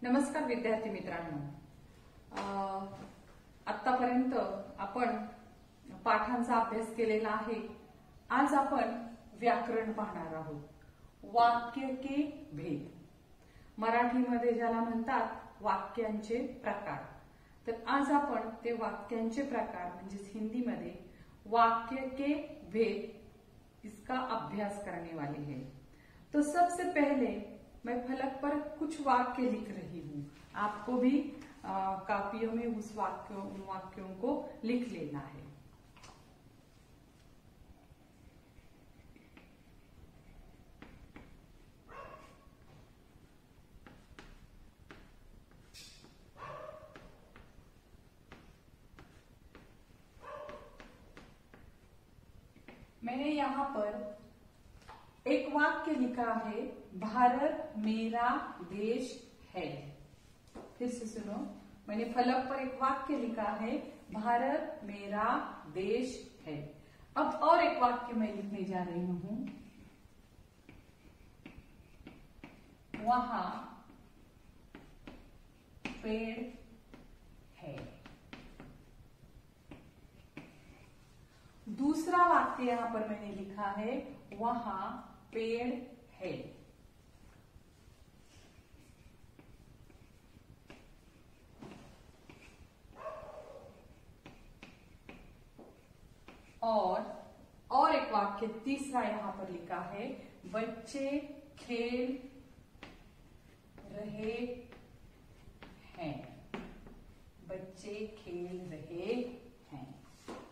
नमस्कार विद्यार्थी मित्रांनो, आतापर्यंत आपण पाठांचा अभ्यास केलेला आहे. आज आपण व्याकरण पाहणार आहोत. वाक्य के भेद, मराठीमध्ये ज्याला म्हणतात वाक्यांचे प्रकार. तर आज आपण ते वाक्यांचे प्रकार म्हणजे हिंदीमध्ये वाक्य के भेद इसका अभ्यास करने वाले हैं. तो सबसे पहले मैं फलक पर कुछ वाक्य लिख रही हूँ. आपको भी कापियों में उन वाक्यों को लिख लेना है. मैंने यहाँ पर एक वाक्य लिखा है, भारत मेरा देश है. फिर से सुनो, मैंने फलक पर एक वाक्य लिखा है, भारत मेरा देश है. अब और एक वाक्य मैं लिखने जा रही हूं, वहां पेड़ है. दूसरा वाक्य यहां पर मैंने लिखा है, वहां पेड़ है. और एक वाक्य तीसरा यहां पर लिखा है, बच्चे खेल रहे हैं. बच्चे खेल रहे हैं.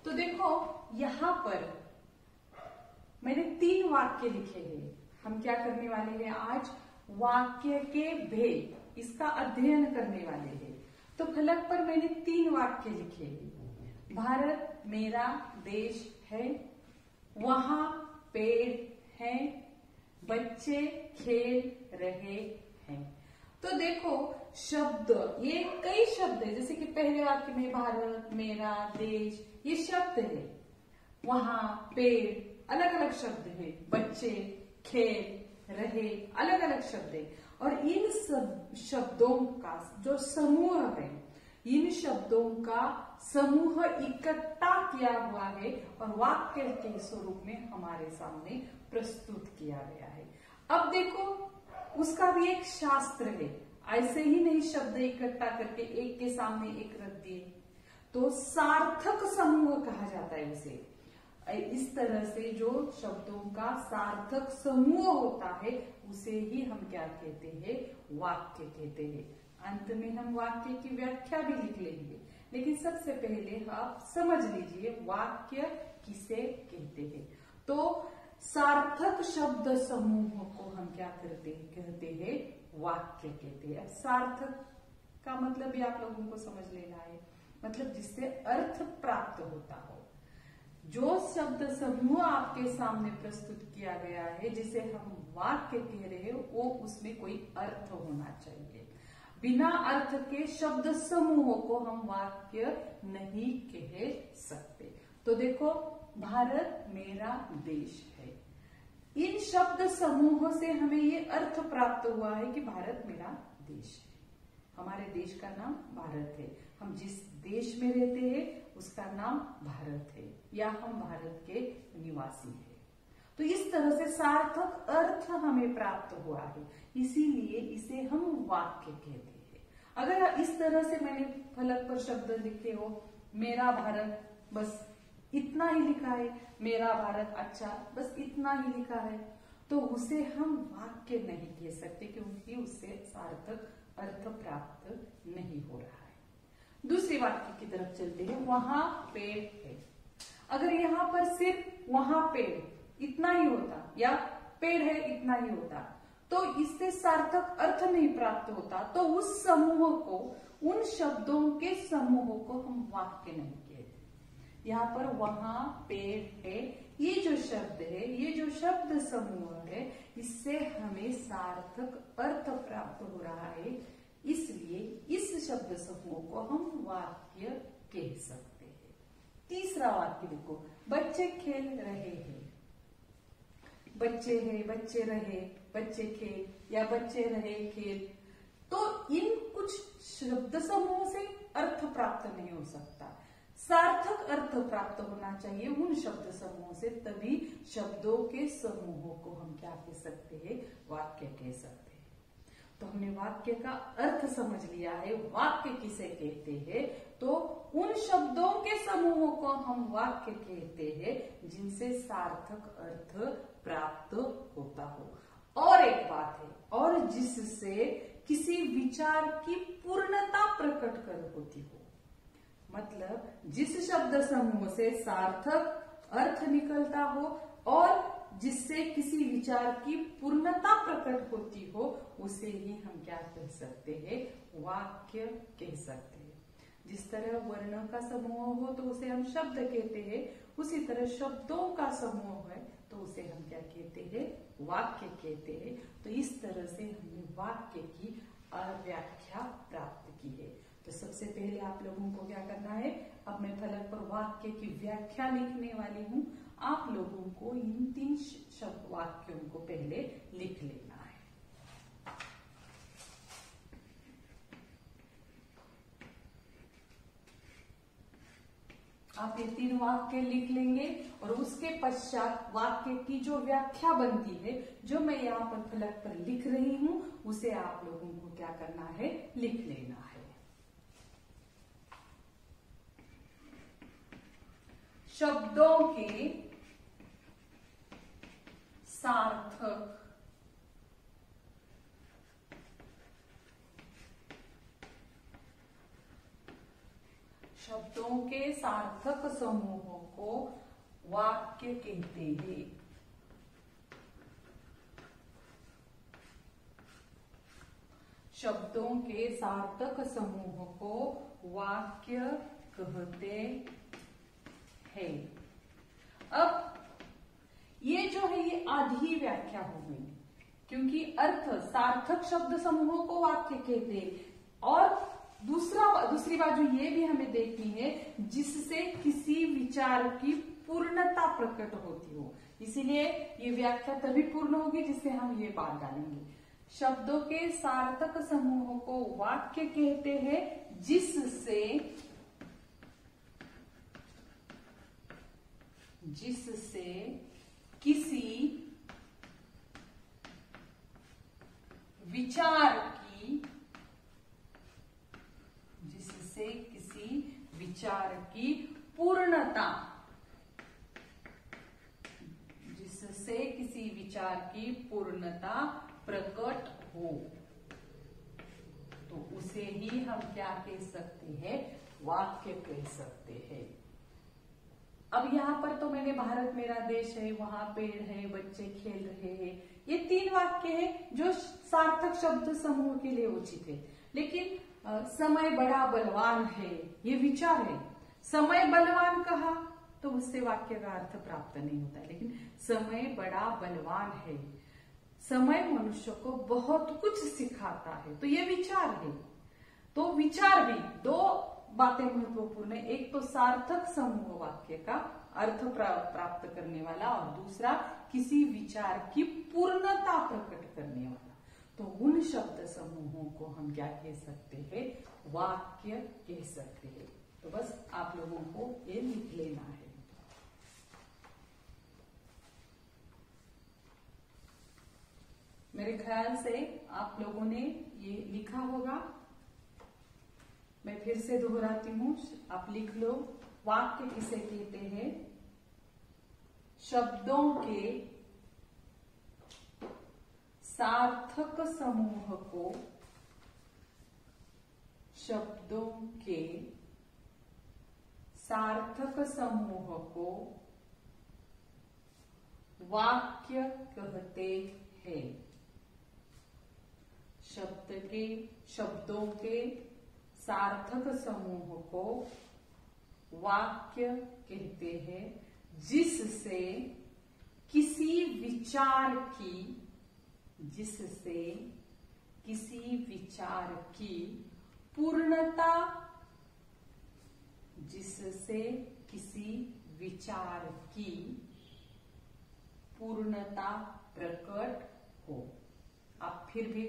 तो देखो यहां पर मैंने 3 वाक्य लिखे हैं. हम क्या करने वाले हैं आज? वाक्य के भेद, इसका अध्ययन करने वाले हैं. तो फलक पर मैंने 3 वाक्य लिखे हैं. भारत मेरा देश है, वहां पेड़ है, बच्चे खेल रहे हैं. तो देखो शब्द, ये कई शब्द है. जैसे कि पहले वाक्य में भारत मेरा देश, ये शब्द है. वहां पेड़ अलग अलग शब्द है, बच्चे खेल रहे अलग अलग शब्द है. और इन सब शब्दों का जो समूह है, इन शब्दों का समूह इकट्ठा किया हुआ है और वाक्य के स्वरूप में हमारे सामने प्रस्तुत किया गया है. अब देखो उसका भी एक शास्त्र है. ऐसे ही नहीं शब्द इकट्ठा करके एक के सामने एक रख दिए, तो सार्थक समूह कहा जाता है उसे. इस तरह से जो शब्दों का सार्थक समूह होता है उसे ही हम क्या कहते हैं? वाक्य कहते हैं. अंत में हम वाक्य की व्याख्या भी लिख लेंगे, लेकिन सबसे पहले आप समझ लीजिए वाक्य किसे कहते हैं. तो सार्थक शब्द समूह को हम क्या कहते हैं? वाक्य कहते हैं. अब सार्थक का मतलब भी आप लोगों को समझ लेना है, मतलब जिससे अर्थ प्राप्त होता हो. जो शब्द समूह आपके सामने प्रस्तुत किया गया है, जिसे हम वाक्य कह रहे हैं, वो उसमें कोई अर्थ होना चाहिए. बिना अर्थ के शब्द समूह को हम वाक्य नहीं कह सकते. तो देखो भारत मेरा देश है. इन शब्द समूह से हमें ये अर्थ प्राप्त हुआ है कि भारत मेरा देश है. हमारे देश का नाम भारत है. हम जिस देश में रहते हैं उसका नाम भारत है, या हम भारत के निवासी हैं. तो इस तरह से सार्थक अर्थ हमें प्राप्त हुआ है, इसीलिए इसे हम वाक्य कहते हैं. अगर इस तरह से मैंने फलक पर शब्द लिखे हो, मेरा भारत, बस इतना ही लिखा है, मेरा भारत, अच्छा बस इतना ही लिखा है, तो उसे हम वाक्य नहीं कह सकते, क्योंकि उससे सार्थक अर्थ प्राप्त नहीं हो रहा है. दूसरे वाक्य की तरफ चलते हैं, वहां पेड़ है. अगर यहाँ पर सिर्फ वहां पेड़ इतना ही होता, या पेड़ है इतना ही होता, तो इससे सार्थक अर्थ नहीं प्राप्त होता. तो उस समूह को, उन शब्दों के समूह को हम वाक्य नहीं कहते. यहाँ पर वहां पेड़ है, ये जो शब्द है, ये जो शब्द समूह है, इससे हमें सार्थक अर्थ प्राप्त हो रहा है, इसलिए इस शब्द समूह को हम वाक्य कह सकते हैं. तीसरा वाक्य देखो, बच्चे खेल रहे हैं. बच्चे हैं, बच्चे रहे, बच्चे खेल, या बच्चे रहे खेल, तो इन कुछ शब्द समूहों से अर्थ प्राप्त नहीं हो सकता। सार्थक अर्थ प्राप्त होना चाहिए उन शब्द समूहों से, तभी शब्दों के समूहों को हम क्या कह सकते हैं, वाक्य कह सकते हैं। तो हमने वाक्य का अर्थ समझ लिया है, वाक्य किसे कहते हैं, तो उन शब्दों के समूहों को हम वाक्य कहते हैं जिनसे सार्थक अर्थ प्राप्त होता हो। और एक बात है, और जिससे किसी विचार की पूर्णता प्रकट कर होती हो। मतलब जिस शब्द समूह से सार्थक अर्थ निकलता हो और जिससे किसी विचार की पूर्णता प्रकट होती हो, उसे ही हम क्या कह सकते हैं, वाक्य कह सकते हैं। जिस तरह वर्णों का समूह हो तो उसे हम शब्द कहते हैं, उसी तरह शब्दों का समूह है तो उसे हम क्या कहते हैं, वाक्य कहते हैं। तो इस तरह से हमने वाक्य की व्याख्या प्राप्त की है। तो सबसे पहले आप लोगों को क्या करना है, अब मैं फलक पर वाक्य की व्याख्या लिखने वाली हूँ। आप लोगों को इन 3 शब्द वाक्यों को पहले लिख लेना है। आप ये 3 वाक्य लिख लेंगे और उसके पश्चात वाक्य की जो व्याख्या बनती है, जो मैं यहाँ पर फलक पर लिख रही हूँ, उसे आप लोगों को क्या करना है, लिख लेना है। शब्दों के सार्थक शब्दों के सार्थक समूहों को वाक्य कहते हैं। शब्दों के सार्थक समूह को वाक्य कहते हैं। अब ये जो है ये आधी व्याख्या हो गई, क्योंकि अर्थ सार्थक शब्द समूहों को वाक्य कहते हैं, और दूसरी बात जो ये भी हमें देखनी है, जिससे किसी विचार की पूर्णता प्रकट होती हो। इसीलिए ये व्याख्या तभी पूर्ण होगी जिससे हम ये बात डालेंगे। शब्दों के सार्थक समूहों को वाक्य कहते हैं जिससे किसी विचार की पूर्णता प्रकट हो, तो उसे ही हम क्या कह सकते हैं, वाक्य कह सकते हैं। अब यहाँ पर तो मैंने भारत मेरा देश है, वहां पेड़ है, बच्चे खेल रहे हैं, ये 3 वाक्य है जो सार्थक शब्द समूह के लिए उचित है। लेकिन समय बड़ा बलवान है, ये विचार है। समय बलवान कहा तो उससे वाक्य का अर्थ प्राप्त नहीं होता है, लेकिन समय बड़ा बलवान है, समय मनुष्य को बहुत कुछ सिखाता है, तो ये विचार है। तो विचार भी 2 बातें महत्वपूर्ण है, एक तो सार्थक समूह वाक्य का अर्थ प्राप्त करने वाला, और दूसरा किसी विचार की पूर्णता प्रकट करने वाला। तो उन शब्द समूहों को हम क्या कह सकते हैं, वाक्य कह सकते हैं। तो बस आप लोगों को ये लिख लेना है। मेरे ख्याल से आप लोगों ने ये लिखा होगा, मैं फिर से दोहराती हूं, आप लिख लो। वाक्य किसे कहते हैं, शब्दों के सार्थक समूह को वाक्य कहते हैं। शब्दों के सार्थक समूह को वाक्य कहते हैं जिससे किसी विचार की पूर्णता प्रकट हो। आप फिर भी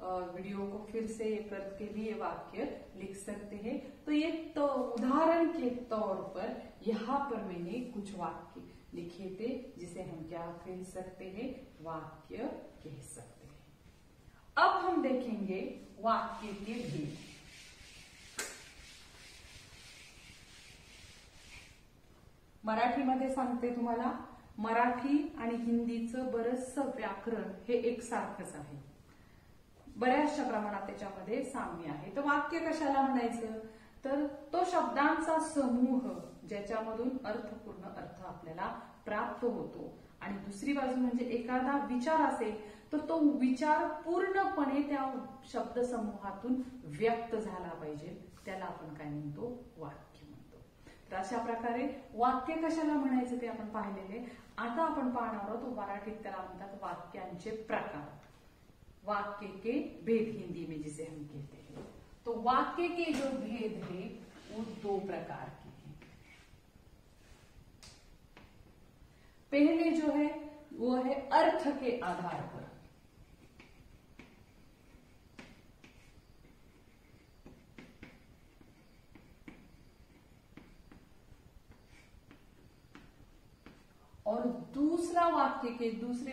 वीडियो को फिर से करके भी ये वाक्य लिख सकते हैं। तो ये तो उदाहरण के तौर पर यहाँ पर मैंने कुछ वाक्य लिखे थे जिसे हम क्या कह सकते हैं, वाक्य कह सकते हैं। अब हम देखेंगे वाक्य के भेद। मराठीमध्ये सांगते तुम्हाला, मराठी आणि हिंदीचं बरंचसं व्याकरण हे एकसारखंच आहे, बऱ्याचशा प्रमाणात त्याच्यामध्ये साम्य आहे। तर वाक्य कशाला म्हणायचं, तर तो शब्दांचा समूह ज्याच्यामधून अर्थपूर्ण अर्थ आपल्याला प्राप्त होतो, आणि दुसरी बाजू म्हणजे एखादा विचार असेल तर तो विचार पूर्णपणे त्या शब्दसमूहातून व्यक्त झाला पाहिजे, त्याला आपण काय म्हणतो, वाक्य म्हणतो। तर अशा प्रकारे वाक्य कशाला म्हणायचं ते आपण पाहिलेले। आता आपण पाहणार आहोत मराठीत त्याला म्हणतात वाक्यांचे प्रकार, वाक्य के भेद हिंदी में जिसे हम कहते हैं। तो वाक्य के जो भेद है वो दो प्रकार के हैं। पहले जो है वो है अर्थ के आधार पर। और दूसरे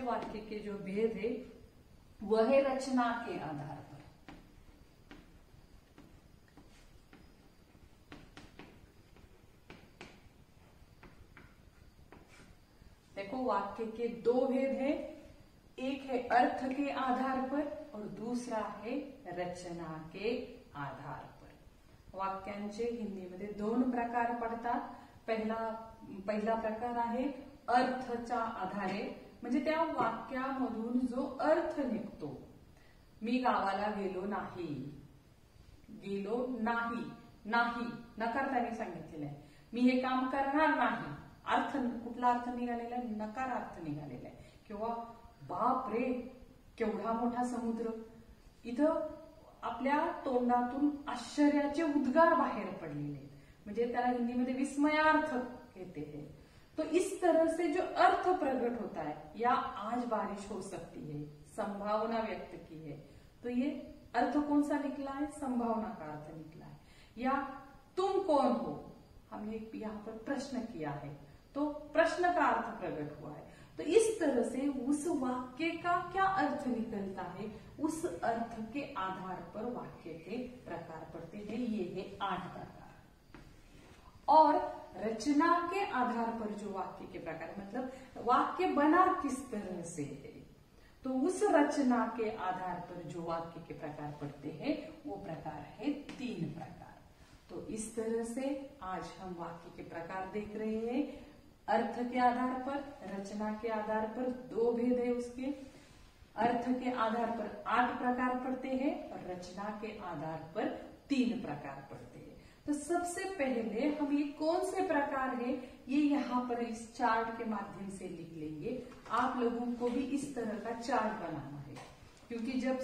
वाक्य के जो भेद है वह है रचना के आधार पर। देखो वाक्य के दो भेद हैं, एक है अर्थ के आधार पर और दूसरा है रचना के आधार पर। वाक्यांचे हिंदीमध्ये दोन प्रकार पडतात। पहिला प्रकार आहे अर्थच्या आधारे, म्हणजे त्या वाक्यामधून जो अर्थ निघतो। मी गावाला गेलो नाही, नाही नकारार्थाने सांगितलेलं आहे। मी हे काम करणार नाही, अर्थ कुठला अर्थ निघालेला आहे, नकारार्थ निघालेला आहे। किंवा बाप रे केवढा मोठा समुद्र, इथं आपल्या तोंडातून आश्चर्याचे उद्गार बाहेर पडलेले आहेत, म्हणजे त्याला हिंदीमध्ये विस्मयार्थ कहते हैं। तो इस तरह से जो अर्थ प्रकट होता है, या आज बारिश हो सकती है, संभावना व्यक्त की है, तो ये अर्थ कौन सा निकला है, संभावना का अर्थ निकला है। या तुम कौन हो, हमने यहाँ पर प्रश्न किया है तो प्रश्न का अर्थ प्रकट हुआ है। तो इस तरह से उस वाक्य का क्या अर्थ निकलता है, उस अर्थ के आधार पर वाक्य के प्रकार पड़ते हैं। ये है 8 प्रकार। और रचना के आधार पर जो वाक्य के प्रकार, मतलब वाक्य बना किस तरह से है, तो उस रचना के आधार पर जो वाक्य के प्रकार पड़ते हैं वो प्रकार है 3 प्रकार। तो इस तरह से आज हम वाक्य के प्रकार देख रहे हैं। अर्थ के आधार पर, रचना के आधार पर 2 भेद है उसके, अर्थ के आधार पर 8 प्रकार पड़ते हैं और रचना के आधार पर 3 प्रकार पड़ते हैं। तो सबसे पहले हम ये कौन से प्रकार है ये यहाँ पर इस चार्ट के माध्यम से लिख लेंगे। आप लोगों को भी इस तरह का चार्ट बनाना है, क्योंकि जब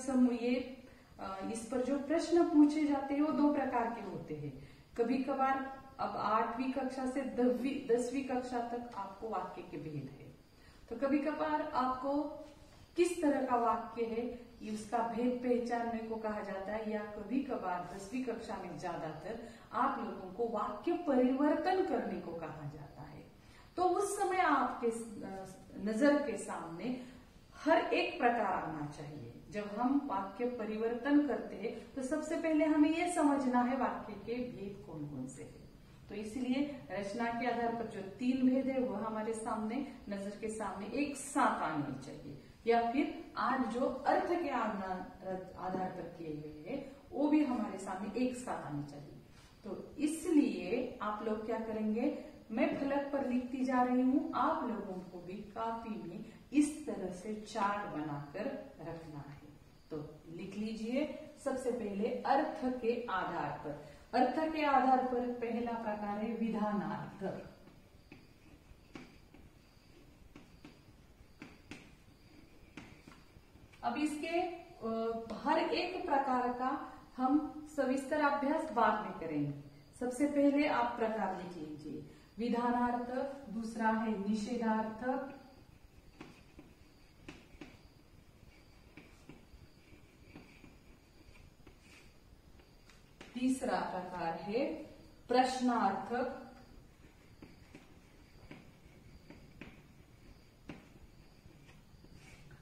इस पर जो प्रश्न पूछे जाते हैं वो 2 प्रकार के होते हैं। कभी कभार अब 8वीं कक्षा से 10वीं कक्षा तक आपको वाक्य के भेद है, तो कभी कभार आपको किस तरह का वाक्य है उसका भेद पहचानने को कहा जाता है, या कभी कभार 10वीं कक्षा में ज्यादातर आप लोगों को वाक्य परिवर्तन करने को कहा जाता है। तो उस समय आपके नजर के सामने हर एक प्रकार आना चाहिए। जब हम वाक्य परिवर्तन करते हैं तो सबसे पहले हमें यह समझना है वाक्य के भेद कौन कौन से हैं। तो इसलिए रचना के आधार पर जो 3 भेद है वह हमारे सामने नजर के सामने एक साथ आने चाहिए, या फिर आज जो अर्थ के आधार पर किए हुए हैं वो भी हमारे सामने एक साथ आने चाहिए। तो इसलिए आप लोग क्या करेंगे, मैं फलक पर लिखती जा रही हूं, आप लोगों को भी कॉपी में इस तरह से चार्ट बनाकर रखना है। तो लिख लीजिए। सबसे पहले अर्थ के आधार पर, अर्थ के आधार पर पहला प्रकार है विधानार्थ। अब इसके हर एक प्रकार का हम सविस्तर अभ्यास बाद में करेंगे। सबसे पहले आप प्रकार लिख लीजिए, विधानार्थ, दूसरा है निषेधार्थ, तीसरा प्रकार है प्रश्नार्थक।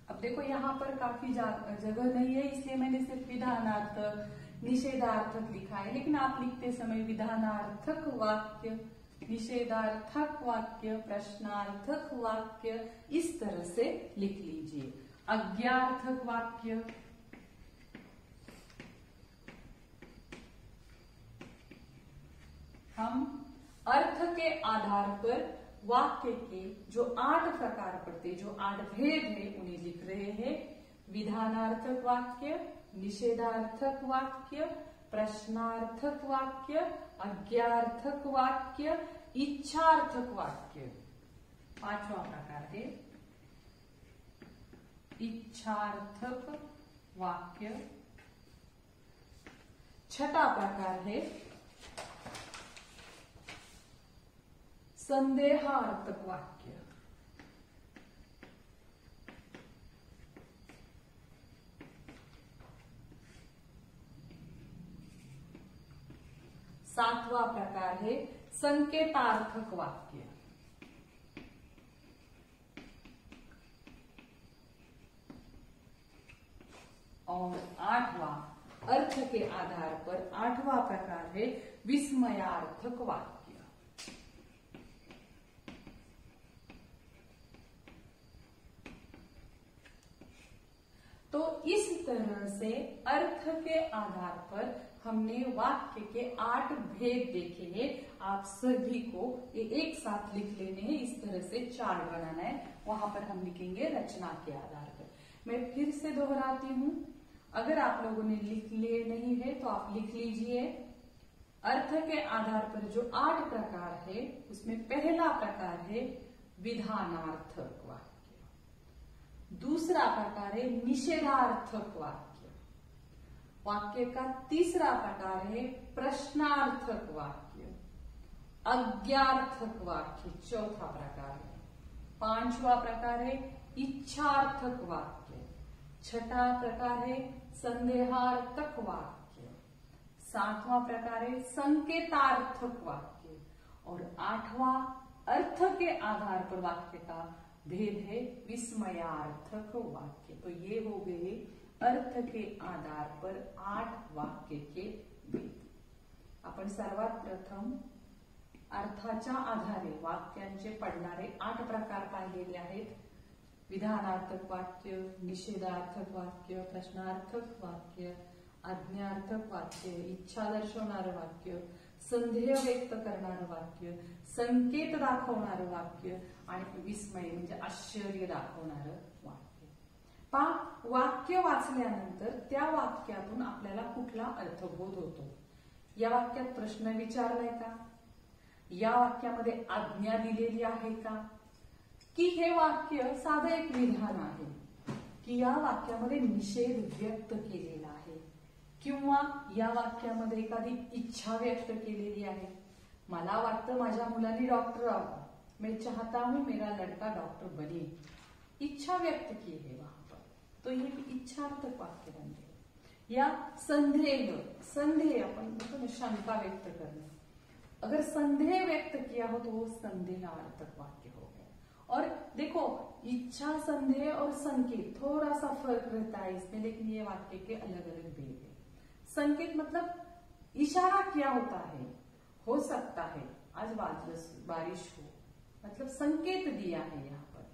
अब देखो यहाँ पर काफी जगह नहीं है, इसलिए मैंने सिर्फ विधानार्थक, निषेधार्थक लिखा है, लेकिन आप लिखते समय विधानार्थक वाक्य, निषेधार्थक वाक्य, प्रश्नार्थक वाक्य इस तरह से लिख लीजिए। अज्ञार्थक वाक्य, हम अर्थ के आधार पर वाक्य के जो 8 प्रकार पड़ते, जो 8 भेद है उन्हें लिख रहे हैं। विधानार्थक वाक्य, निषेधार्थक वाक्य, प्रश्नार्थक वाक्य, अज्ञार्थक वाक्य, इच्छार्थक वाक्य। 5वां प्रकार है इच्छार्थक वाक्य। 6वां प्रकार है संदेहार्थक वाक्य। 7वां प्रकार है संकेतार्थक वाक्य। और 8वां अर्थ के आधार पर 8वां प्रकार है विस्मयार्थक वाक्य। तो इस तरह से अर्थ के आधार पर हमने वाक्य के 8 भेद देखे हैं। आप सभी को ये एक साथ लिख लेने हैं, इस तरह से चार्ट बनाना है, वहां पर हम लिखेंगे रचना के आधार पर। मैं फिर से दोहराती हूं, अगर आप लोगों ने लिख लिए नहीं है तो आप लिख लीजिए। अर्थ के आधार पर जो 8 प्रकार है उसमें पहला प्रकार है विधानार्थक वाक्य। दूसरा प्रकार है निषेधार्थक वाक्य। वाक्य का तीसरा प्रकार है प्रश्नार्थक वाक्य। अज्ञार्थक वाक्य चौथा प्रकार है। 5वां प्रकार है इच्छार्थक वाक्य। 6वां प्रकार है संदेहार्थक वाक्य। 7वां प्रकार है संकेतार्थक वाक्य। और 8वां अर्थ के आधार पर वाक्य का भेद है विस्मयार्थक वाक्य। तो ये हो गए अर्थ के आधार पर 8 वाक्य के भेद। आपण सर्वात प्रथम अर्थाच्या आधारे वाक्यांचे पडणारे 8 प्रकार पाहिलेले आहेत। विधानार्थक वाक्य, निषेधार्थक वाक्य, प्रश्नार्थक वाक्य, आज्ञार्थक वाक्य, इच्छा दर्शवणारं वाक्य, संदेह व्यक्त करणारं वाक्य, संकेत दाखवणारं वाक्य आणि विस्मय म्हणजे आश्चर्य दाखवणारं वाक्य। वाक्य वाचल्यानंतर त्या वाक्यातून आपल्याला कुठला अर्थबोध होतो? या वाक्यात प्रश्न विचारलाय का? या वाक्यामध्ये आज्ञा दिलेली आहे का? की हे वाक्य साधं एक विधान आहे? की या वाक्यामध्ये निषेध व्यक्त केलेला आहे? किंवा या वाक्यामध्ये एखादी इच्छा व्यक्त केलेली आहे? मला वाटतं माझ्या मुलाने डॉक्टर व्हावं, मैं चाहता हूं मेरा लड़का डॉक्टर बने, इच्छा व्यक्त की है वहां पर, तो ये इच्छार्थक वाक्य बन गए। या संदेह अपन शंका व्यक्त करना, अगर संदेह व्यक्त किया हो तो वो संदेहार्थक वाक्य हो गया। और देखो इच्छा, संदेह और संकेत थोड़ा सा फर्क रहता है इसमें, लेकिन ये वाक्य के अलग अलग भेद है। संकेत मतलब इशारा किया होता है, हो सकता है आज बारिश हो, मतलब संकेत दिया है यहाँ पर,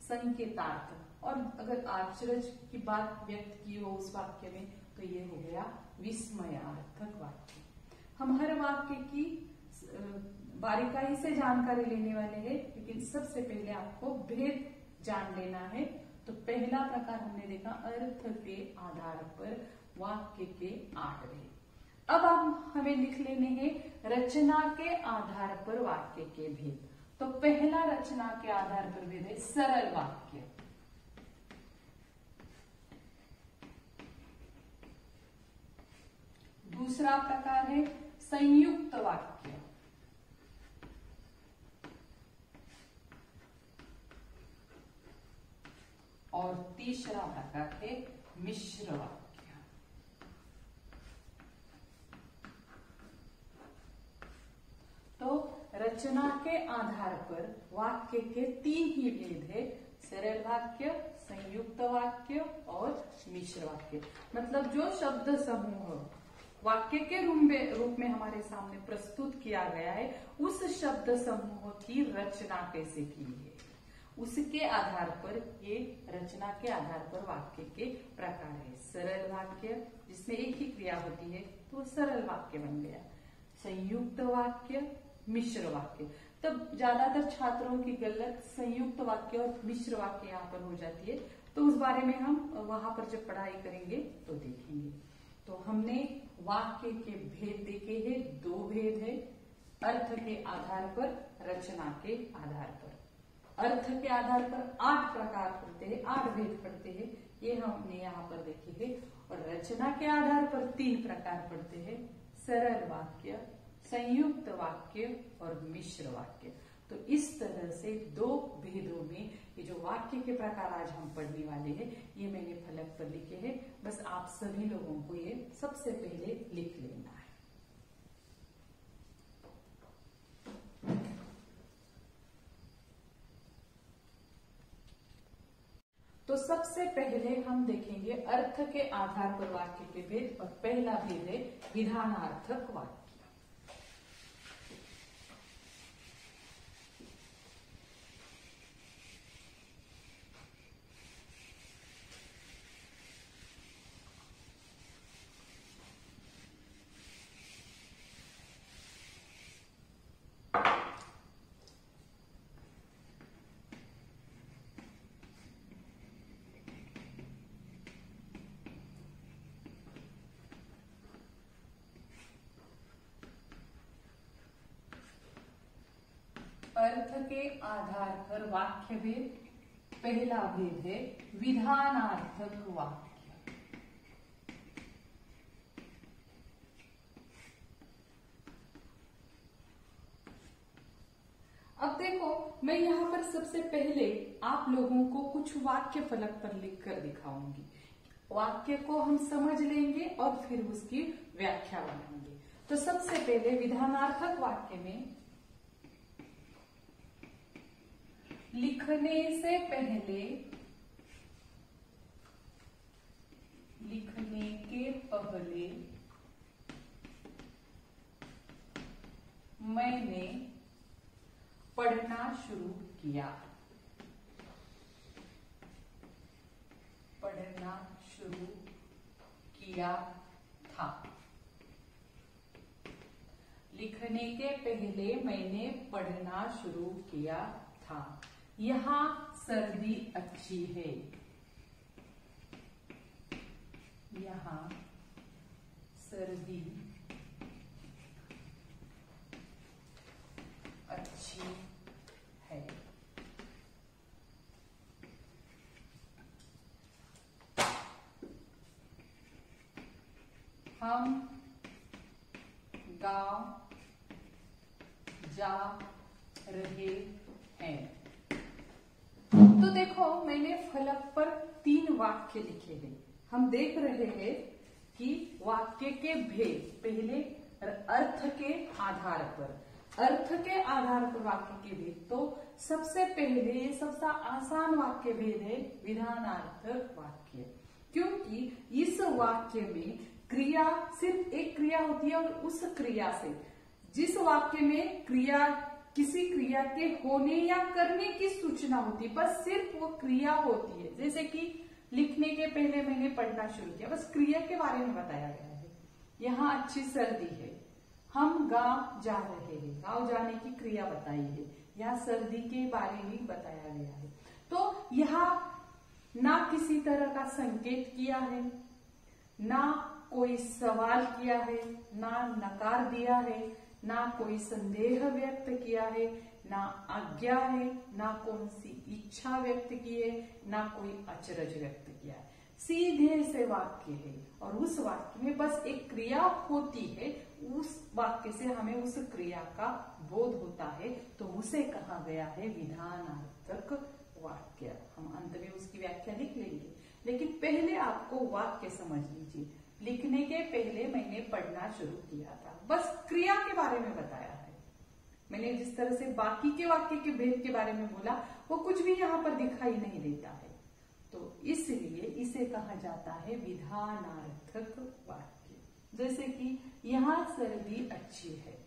संकेतार्थ। और अगर आश्चर्य की बात व्यक्त की हो उस वाक्य में तो ये हो गया विस्मयार्थक वाक्य। हम हर वाक्य की बारीकाई से जानकारी लेने वाले हैं, लेकिन सबसे पहले आपको भेद जान लेना है। तो पहला प्रकार हमने देखा अर्थ के आधार पर वाक्य के 8 भेद। अब हमें लिख लेने हैं रचना के आधार पर वाक्य के भेद। तो पहला रचना के आधार पर भेद है सरल वाक्य। दूसरा प्रकार है संयुक्त वाक्य। और तीसरा प्रकार है मिश्र वाक्य। रचना के आधार पर वाक्य के 3 ही भेद है, सरल वाक्य, संयुक्त वाक्य और मिश्र वाक्य। मतलब जो शब्द समूह वाक्य के रूप में हमारे सामने प्रस्तुत किया गया है, उस शब्द समूह की रचना कैसे की है, उसके आधार पर ये रचना के आधार पर वाक्य के प्रकार है। सरल वाक्य जिसमें एक ही क्रिया होती है तो सरल वाक्य बन गया। संयुक्त वाक्य, मिश्र वाक्य। तब ज्यादातर छात्रों की गलत संयुक्त वाक्य और मिश्र वाक्य यहाँ पर हो जाती है, तो उस बारे में हम वहां पर जब पढ़ाई करेंगे तो देखेंगे। तो हमने वाक्य के भेद देखे हैं, 2 भेद है, अर्थ के आधार पर, रचना के आधार पर। अर्थ के आधार पर 8 प्रकार पढ़ते हैं, 8 भेद पढ़ते हैं, ये हमने यहाँ पर देखे हैं। और रचना के आधार पर 3 प्रकार पढ़ते हैं, सरल वाक्य, संयुक्त वाक्य और मिश्र वाक्य। तो इस तरह से 2 भेदों में ये जो वाक्य के प्रकार आज हम पढ़ने वाले हैं, ये मैंने फलक पर लिखे हैं। बस आप सभी लोगों को ये सबसे पहले लिख लेना है। तो सबसे पहले हम देखेंगे अर्थ के आधार पर वाक्य के भेद, और पहला भेद है विधानार्थक वाक्य। अर्थ के आधार पर वाक्य भेद, पहला भेद है विधानार्थक वाक्य। अब देखो, मैं यहाँ पर सबसे पहले आप लोगों को कुछ वाक्य फलक पर लिखकर दिखाऊंगी। वाक्य को हम समझ लेंगे और फिर उसकी व्याख्या बनाएंगे। तो सबसे पहले विधानार्थक वाक्य में लिखने के पहले मैंने पढ़ना शुरू किया। था। लिखने के पहले मैंने पढ़ना शुरू किया था। यहाँ सर्दी अच्छी है। यहाँ सर्दी अच्छी है। हम गांव जा रहे हैं। तो देखो, मैंने फलक पर 3 वाक्य लिखे हैं। हम देख रहे हैं कि वाक्य के भेद, पहले अर्थ के आधार पर वाक्य के भेद। तो सबसे पहले सबसे आसान वाक्य भेद है विधानार्थक वाक्य, क्योंकि इस वाक्य में क्रिया सिर्फ एक क्रिया होती है, और उस क्रिया से, जिस वाक्य में क्रिया किसी क्रिया के होने या करने की सूचना होती है, बस सिर्फ वो क्रिया होती है। जैसे कि लिखने के पहले मैंने पढ़ना शुरू किया, बस क्रिया के बारे में बताया गया है। यहाँ अच्छी सर्दी है, हम गांव जा रहे हैं, गांव जाने की क्रिया बताई है। यहाँ सर्दी के बारे में बताया गया है। तो यहाँ ना किसी तरह का संकेत किया है, ना कोई सवाल किया है, ना नकार दिया है, ना कोई संदेह व्यक्त किया है, ना आज्ञा है, ना कौन सी इच्छा व्यक्त की है, ना कोई अचरज व्यक्त किया है। सीधे से वाक्य है, और उस वाक्य में बस एक क्रिया होती है। उस वाक्य से हमें उस क्रिया का बोध होता है, तो उसे कहा गया है विधानार्थक वाक्य। हम अंत में उसकी व्याख्या लिख लेंगे, लेकिन पहले आपको वाक्य समझ लीजिए। लिखने के पहले मैंने पढ़ना शुरू किया था, बस क्रिया के बारे में बताया है। मैंने जिस तरह से बाकी के वाक्य के भेद के बारे में बोला वो कुछ भी यहाँ पर दिखाई नहीं देता है, तो इसलिए इसे कहा जाता है विधानार्थक वाक्य। जैसे कि यहाँ सर्दी अच्छी है,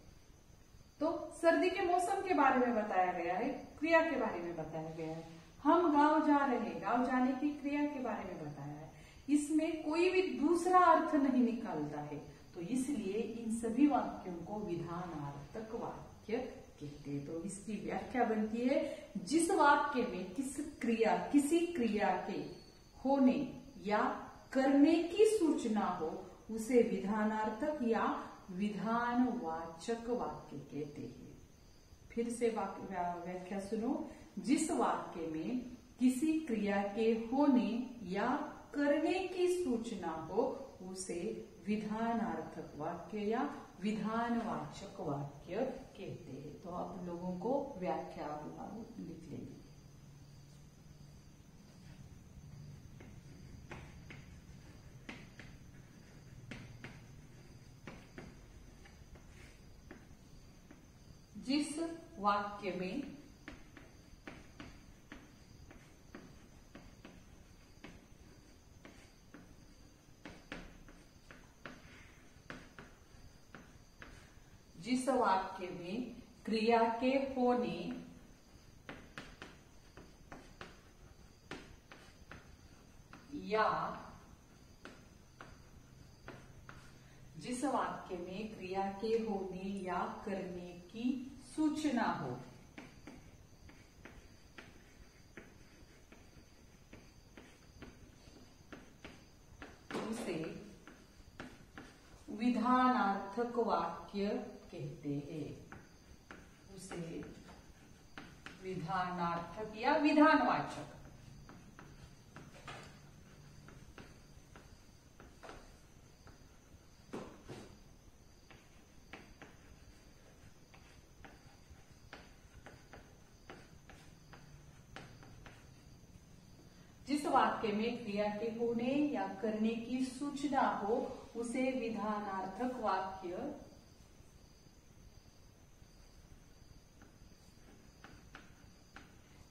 तो सर्दी के मौसम के बारे में बताया गया है, क्रिया के बारे में बताया गया है। हम गांव जा रहे हैं, गांव जाने की क्रिया के बारे में बताया है। इसमें कोई भी दूसरा अर्थ नहीं निकलता है, तो इसलिए इन सभी वाक्यों को विधानार्थक वाक्य कहते हैं। तो इसकी व्याख्या बनती है, जिस वाक्य में किसी क्रिया के होने या करने की सूचना हो उसे विधानार्थक या विधानवाचक वाक्य कहते हैं। फिर से व्याख्या सुनो, जिस वाक्य में किसी क्रिया के होने या करने की सूचना हो उसे विधानार्थक वाक्य या विधानवाचक वाक्य कहते हैं। तो आप लोगों को व्याख्या लिख लेंगे। जिस वाक्य में क्रिया के होने या जिस वाक्य में क्रिया के होने या करने की सूचना हो उसे विधानार्थक वाक्य कहते हैं। उसे विधानार्थक या विधानवाचक। जिस वाक्य में क्रिया के होने या करने की सूचना हो उसे विधानार्थक वाक्य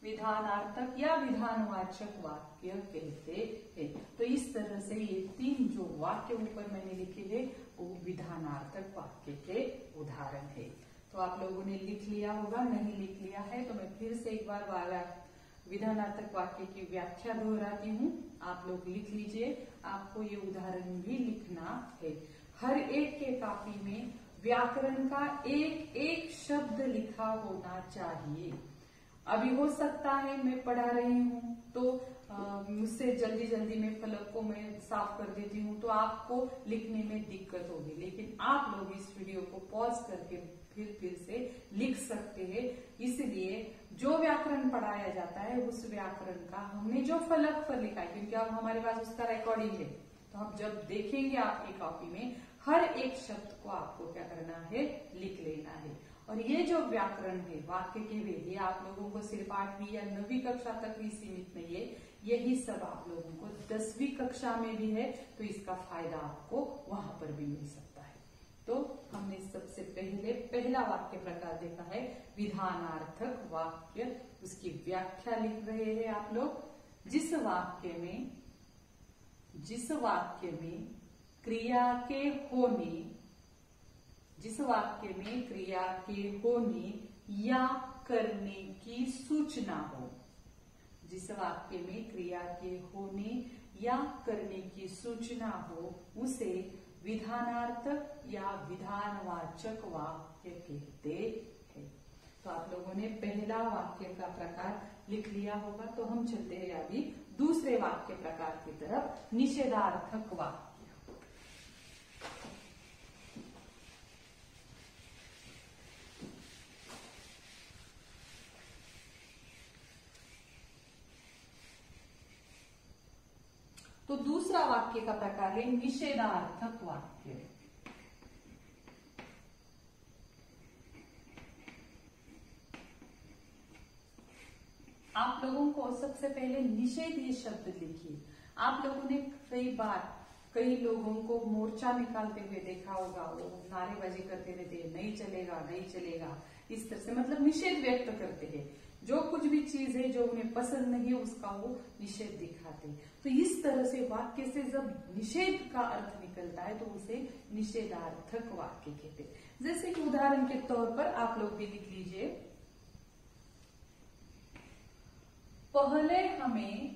विधानार्थक या विधानवाचक वाक्य कहते हैं। तो इस तरह से ये तीन जो वाक्य ऊपर मैंने लिखे हैं वो विधानार्थक वाक्य के उदाहरण है। तो आप लोगों ने लिख लिया होगा, नहीं लिख लिया है तो मैं फिर से एक बार वाला विधानार्थक वाक्य की व्याख्या दोहराती हूँ, आप लोग लिख लीजिए। आपको ये उदाहरण भी लिखना है। हर एक के कॉपी में व्याकरण का एक एक शब्द लिखा होना चाहिए। अभी हो सकता है मैं पढ़ा रही हूँ तो मुझसे जल्दी जल्दी में फलक को मैं साफ कर देती हूँ तो आपको लिखने में दिक्कत होगी, लेकिन आप लोग इस वीडियो को पॉज करके फिर से लिख सकते हैं। इसलिए जो व्याकरण पढ़ाया जाता है उस व्याकरण का हमने जो फलक पर लिखा है, क्योंकि अब हमारे पास उसका रिकॉर्डिंग है, तो आप जब देखेंगे आपकी कॉपी में हर एक शब्द को आपको क्या करना है, लिख लेना है। और ये जो व्याकरण है, वाक्य के भेद, ये आप लोगों को सिर्फ 8वीं या 9वीं कक्षा तक ही सीमित नहीं है, यही सब आप लोगों को 10वीं कक्षा में भी है, तो इसका फायदा आपको वहां पर भी मिल सकता है। तो हमने सबसे पहले पहला वाक्य प्रकार देखा है विधानार्थक वाक्य, उसकी व्याख्या लिख रहे हैं आप लोग। जिस वाक्य में क्रिया के होने या करने की सूचना हो, जिस वाक्य में क्रिया के होने या करने की सूचना हो उसे विधानार्थक या विधानवाचक वाक्य कहते हैं। तो आप लोगों ने पहला वाक्य का प्रकार लिख लिया होगा, तो हम चलते हैं अभी दूसरे वाक्य प्रकार की तरफ, निषेधार्थक वाक्य। तो दूसरा वाक्य का प्रकार है निषेधार्थक वाक्य। आप लोगों को सबसे पहले निषेध ये शब्द लिखिए। आप लोगों ने कई लोगों को मोर्चा निकालते हुए देखा होगा, वो नारेबाजी करते रहते हैं, नहीं चलेगा नहीं चलेगा, इस तरह से मतलब निषेध व्यक्त करते हैं। जो कुछ भी चीज है जो उन्हें पसंद नहीं है उसका वो निषेध दिखाते हैं। तो इस तरह से वाक्य से जब निषेध का अर्थ निकलता है तो उसे निषेधार्थक वाक्य कहते हैं। जैसे कि उदाहरण के तौर पर आप लोग भी लिख लीजिए, पहले हमें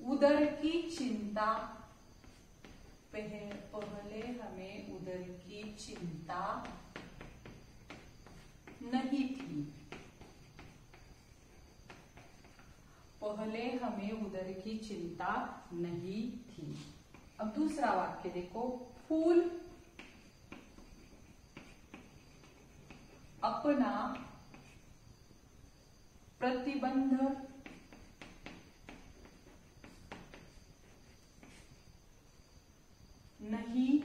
उदर की चिंता, पहले हमें उदर की चिंता नहीं थी। पहले हमें उदर की चिंता नहीं थी। अब दूसरा वाक्य देखो, फूल अपना प्रतिबंध नहीं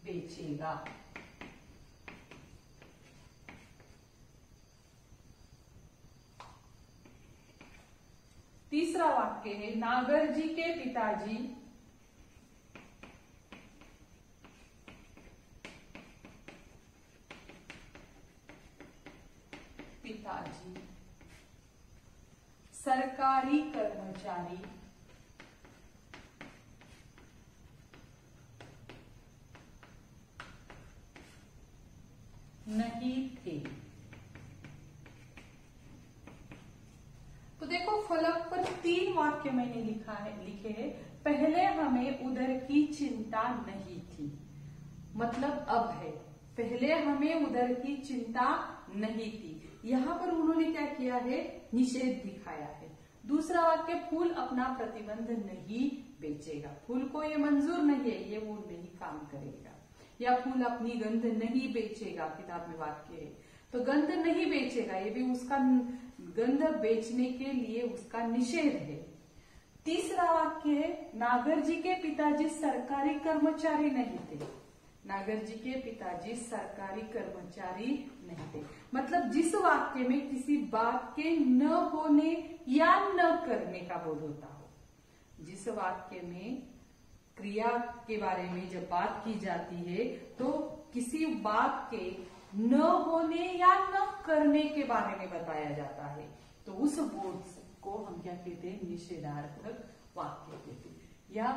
बेचेगा। तीसरा वाक्य है, नागर जी के पिताजी सरकारी कर्मचारी नहीं थे। तो देखो फलक पर 3 वाक्य मैंने लिखे हैं। पहले हमें उदर की चिंता नहीं थी, मतलब अब है, पहले हमें उदर की चिंता नहीं थी। यहाँ पर उन्होंने क्या किया है, निषेध दिखाया है। दूसरा वाक्य, फूल अपना प्रतिबंध नहीं बेचेगा, फूल को ये मंजूर नहीं है, ये वो नहीं काम करेगा। या फूल अपनी गंध नहीं बेचेगा, किताब में वाक्य है, तो गंध नहीं बेचेगा, ये भी उसका गंध बेचने के लिए उसका निषेध है। तीसरा वाक्य है, नागर जी के पिताजी सरकारी कर्मचारी नहीं थे, नागर जी के पिताजी सरकारी कर्मचारी नहीं थे। मतलब जिस वाक्य में किसी बात के न होने या न करने का बोध होता हो, जिस वाक्य में क्रिया के बारे में जब बात की जाती है तो किसी बात के न होने या न करने के बारे में बताया जाता है, तो उस बोध को हम क्या कहते हैं, निषेधार्थक वाक्य कहते हैं। या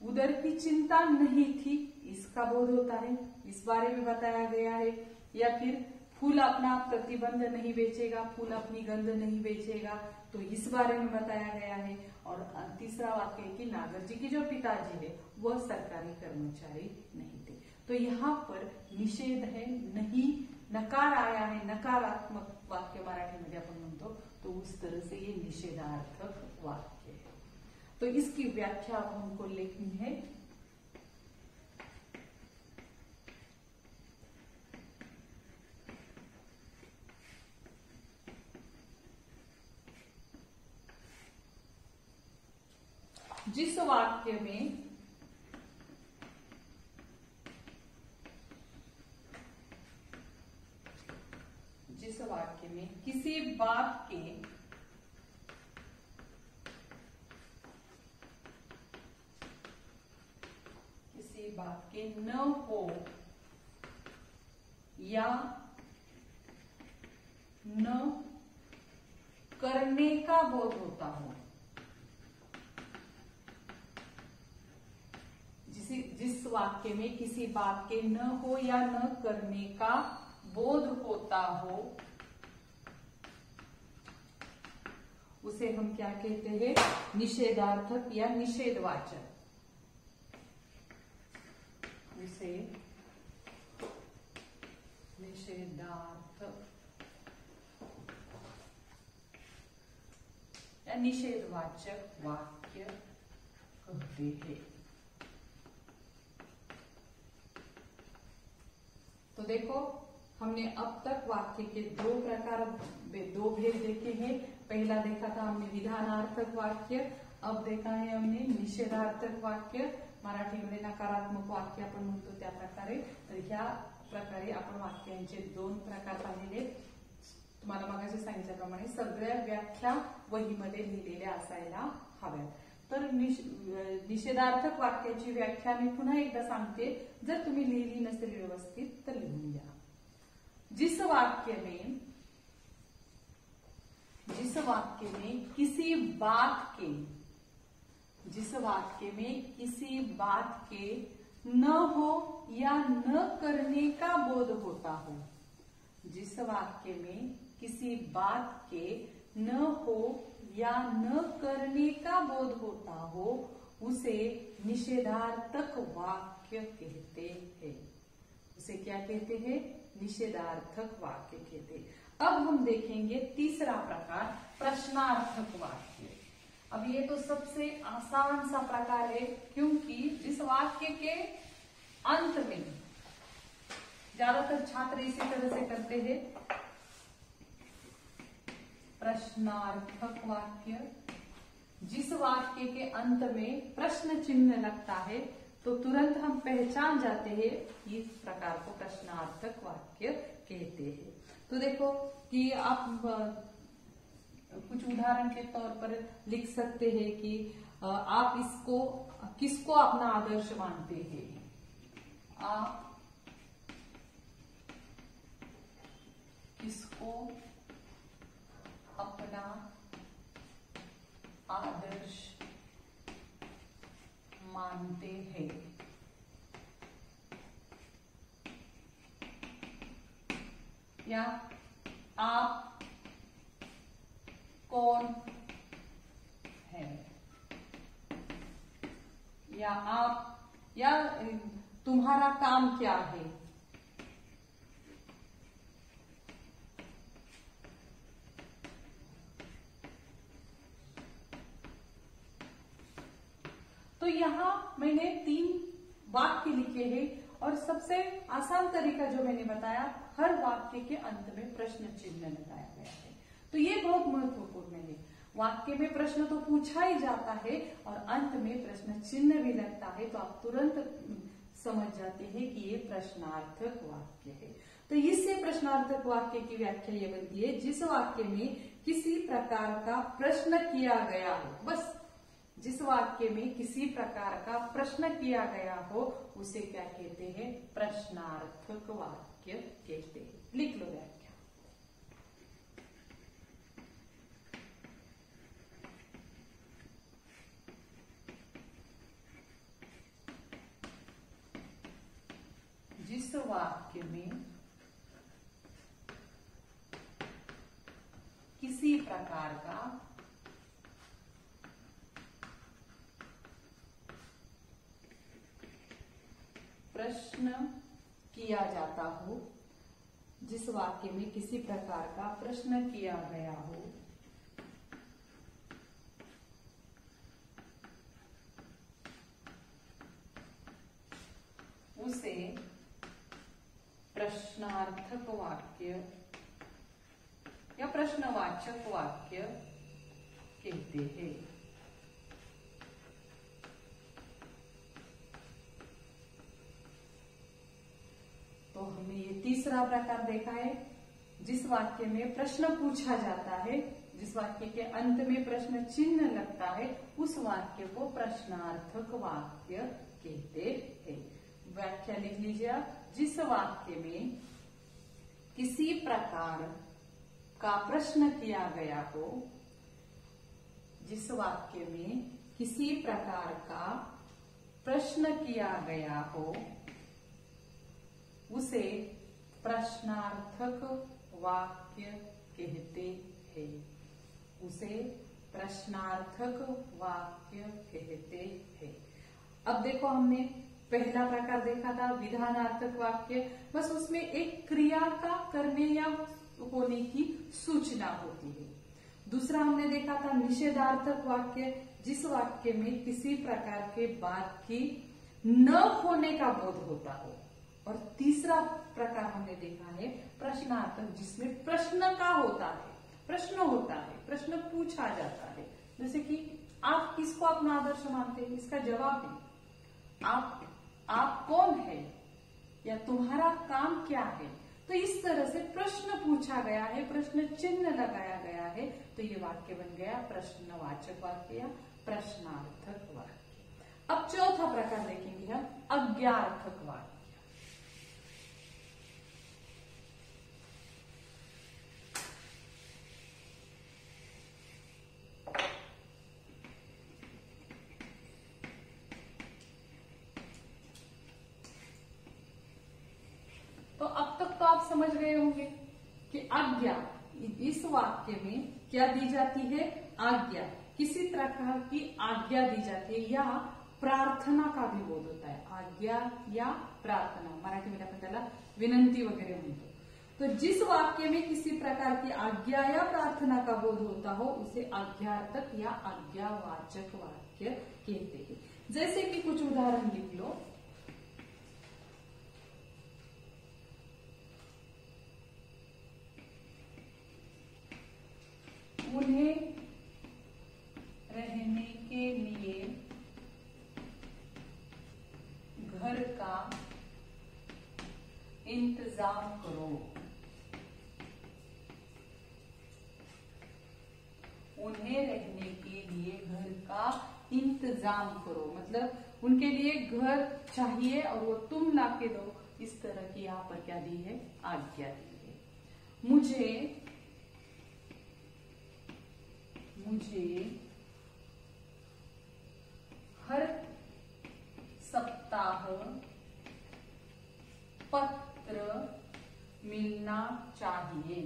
उदर की चिंता नहीं थी, इसका बोध होता है, इस बारे में बताया गया है। या फिर फूल अपना प्रतिबंध नहीं बेचेगा, फूल अपनी गंध नहीं बेचेगा, तो इस बारे में बताया गया है। और तीसरा वाक्य है कि नागर जी के जो पिताजी है वह सरकारी कर्मचारी नहीं थे। तो यहाँ पर निषेध है, नहीं, नकार आया है, नकारात्मक वाक्य मराठीमध्ये आपण म्हणतो, तो उस तरह से ये निषेधार्थक वाक्य है। तो इसकी व्याख्या अब हमको लिखनी है। जिस वाक्य में किसी बात के न हो या न करने का बोध होता हो, जिस वाक्य में किसी बात के न हो या न करने का बोध होता हो, उसे हम क्या कहते हैं, निषेधार्थक या निषेधवाचक। उसे निषेधार्थक या निषेधवाचक वाक्य कहते हैं। तो देखो हमने अब तक वाक्य के 2 प्रकार, 2 भेद देखे हैं। पहला देखा था हमने विधानार्थक वाक्य, अब देखा है हमने निषेधार्थक वाक्य, मराठीमध्ये नकारात्मक वाक्य आपण म्हणतो त्या प्रकारे। तर ह्या प्रकारे आपण वाक्यांचे 2 प्रकार पाहिलेले। तुम्हाला मगाशी सांगितल्याप्रमाणे सगळ्या व्याख्या वहीमध्ये लिहिलेल्या असायला हव्यात. तर निषेधार्थक वाक्याची व्याख्या मी पुन्हा एकदा सांगते, जर तुम्ही लिहिली नसेल व्यवस्थित तर लिहून घ्या. जिस वाक्य में किसी बात के न हो या न करने का बोध होता हो, जिस वाक्य में किसी बात के न हो या न करने का बोध होता हो उसे निषेधार्थक वाक्य कहते हैं. उसे क्या कहते हैं? निषेधार्थक वाक्य कहते हैं. अब हम देखेंगे तीसरा प्रकार, प्रश्नार्थक वाक्य. अब ये तो सबसे आसान सा प्रकार है, क्योंकि जिस वाक्य के अंत में, ज्यादातर छात्र इसी तरह से करते हैं, प्रश्नार्थक वाक्य. जिस वाक्य के अंत में प्रश्न चिन्ह लगता है तो तुरंत हम पहचान जाते हैं इस प्रकार को प्रश्नार्थक वाक्य कहते हैं. तो देखो कि आप कुछ उदाहरण के तौर पर लिख सकते हैं कि आप किसको अपना आदर्श मानते हैं? आप किसको अपना आदर्श मानते हैं? या आप कौन है? या तुम्हारा काम क्या है? तो यहां मैंने 3 वाक्य लिखे हैं और सबसे आसान तरीका जो मैंने बताया, हर वाक्य के अंत में प्रश्न चिन्ह लगाया गया है. तो ये बहुत महत्वपूर्ण है. वाक्य में प्रश्न तो पूछा ही जाता है और अंत में प्रश्न चिन्ह भी लगता है, तो आप तुरंत समझ जाते हैं कि ये प्रश्नार्थक वाक्य है. तो इससे प्रश्नार्थक वाक्य की व्याख्या ये बनती है, जिस वाक्य में किसी प्रकार का प्रश्न किया गया हो. बस जिस वाक्य में किसी प्रकार का प्रश्न किया गया हो उसे क्या कहते हैं? प्रश्नार्थक वाक्य कहते हैं. लिख लो व्याख्या. जिस वाक्य में किसी प्रकार का प्रश्न किया जाता हो, जिस वाक्य में किसी प्रकार का प्रश्न किया गया हो उसे प्रश्नार्थक वाक्य या प्रश्नवाचक वाक्य कहते हैं. तो हमने ये तीसरा प्रकार देखा है, जिस वाक्य में प्रश्न पूछा जाता है, जिस वाक्य के अंत में प्रश्न चिन्ह लगता है, उस वाक्य को प्रश्नार्थक वाक्य कहते हैं. व्याख्या लिख लीजिए आप. जिस वाक्य में किसी प्रकार का प्रश्न किया गया हो, जिस वाक्य में किसी प्रकार का प्रश्न किया गया हो उसे प्रश्नार्थक वाक्य कहते हैं. उसे प्रश्नार्थक वाक्य कहते हैं. अब देखो, हमने पहला प्रकार देखा था विधानार्थक वाक्य. बस उसमें एक क्रिया का करने या होने की सूचना होती है. दूसरा हमने देखा था निषेधार्थक वाक्य, जिस वाक्य में किसी प्रकार के बात की न होने का बोध होता हो. और तीसरा प्रकार हमने देखा है प्रश्नार्थक, जिसमें प्रश्न का होता है, प्रश्न होता है, प्रश्न पूछा जाता है. जैसे कि आप किसको अपना आदर्श मानते हैं? इसका जवाब है आप कौन है या तुम्हारा काम क्या है. तो इस तरह से प्रश्न पूछा गया है, प्रश्न चिन्ह लगाया गया है, तो ये वाक्य बन गया प्रश्नवाचक वाक्य या प्रश्नार्थक वाक्य। अब चौथा प्रकार देखेंगे हम अज्ञार्थक वाक्य। तो अब तक तो आप समझ गए होंगे कि आज्ञा, इस वाक्य में क्या दी जाती है? आज्ञा, किसी प्रकार की आज्ञा दी जाती है या प्रार्थना का भी बोध होता है। आज्ञा या प्रार्थना, मराठी में आपण त्याला विनंती वगैरे म्हणतो। तो जिस वाक्य में किसी प्रकार की आज्ञा या प्रार्थना का बोध होता हो उसे आज्ञार्थक या आज्ञावाचक वाक्य कहते हैं। जैसे कि कुछ उदाहरण लिख लो। उन्हें रहने के लिए घर का इंतजाम करो। उन्हें रहने के लिए घर का इंतजाम करो, मतलब उनके लिए घर चाहिए और वो तुम लाके दो। इस तरह की यहाँ पर क्या दी है? आज्ञा दी है। मुझे हर सप्ताह पत्र मिलना चाहिए।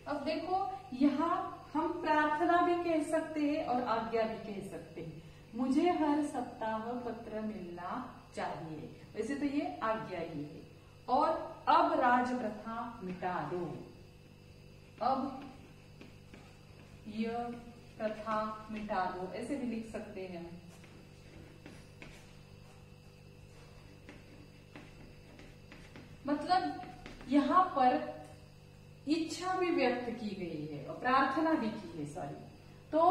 अब देखो, यहाँ हम प्रार्थना भी कह सकते हैं और आज्ञा भी कह सकते हैं। मुझे हर सप्ताह पत्र मिलना चाहिए, वैसे तो ये आज्ञा ही है। और अब राज प्रथा मिटा दो, अब यह प्रथा मिटा दो, ऐसे भी लिख सकते हैं। मतलब यहाँ पर इच्छा भी व्यक्त की गई है और प्रार्थना भी की है, सॉरी। तो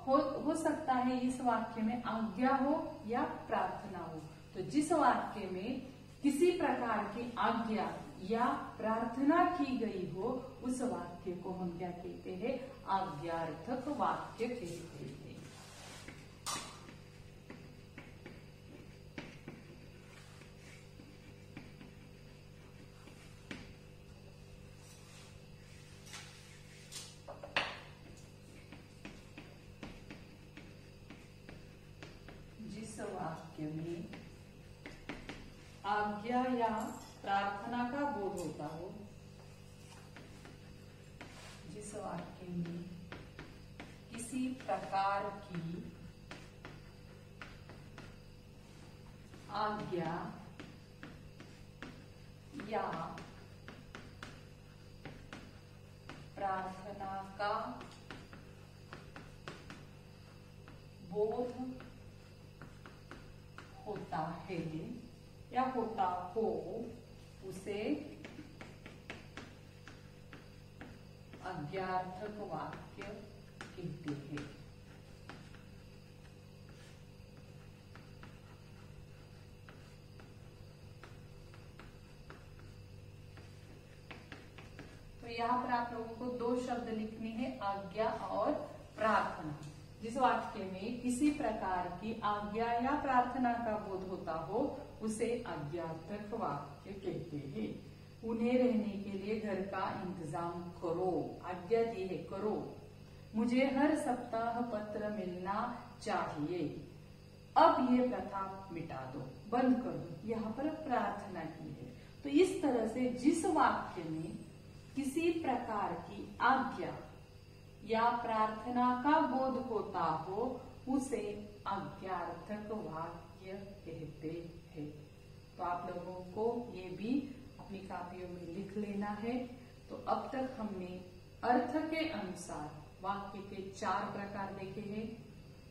हो सकता है इस वाक्य में आज्ञा हो या प्रार्थना हो। तो जिस वाक्य में किसी प्रकार की आज्ञा या प्रार्थना की गई हो उस वाक्य को हम क्या कहते हैं? आज्ञार्थक वाक्य कहते हैं। जिस वाक्य में आज्ञा या प्रार्थना का बोध होता हो, जिस वाक्य में किसी प्रकार की आज्ञा या प्रार्थना का बोध होता है या होता हो उसे आज्ञार्थक वाक्य कहते हैं। तो यहाँ पर आप लोगों को दो शब्द लिखने हैं, आज्ञा और प्रार्थना। जिस वाक्य में किसी प्रकार की आज्ञा या प्रार्थना का बोध होता हो उसे आज्ञार्थक वाक्य कहते हैं। उन्हें रहने के लिए घर का इंतजाम करो, आज्ञा दी है, करो। मुझे हर सप्ताह पत्र मिलना चाहिए, अब ये प्रथा मिटा दो, बंद कर दो। यहाँ पर प्रार्थना की है। तो इस तरह से जिस वाक्य में किसी प्रकार की आज्ञा या प्रार्थना का बोध होता हो उसे आज्ञार्थक वाक्य कहते हैं। तो आप लोगों को ये भी अपनी कापियों में लिख लेना है। तो अब तक हमने अर्थ के अनुसार वाक्य के 4 प्रकार देखे हैं।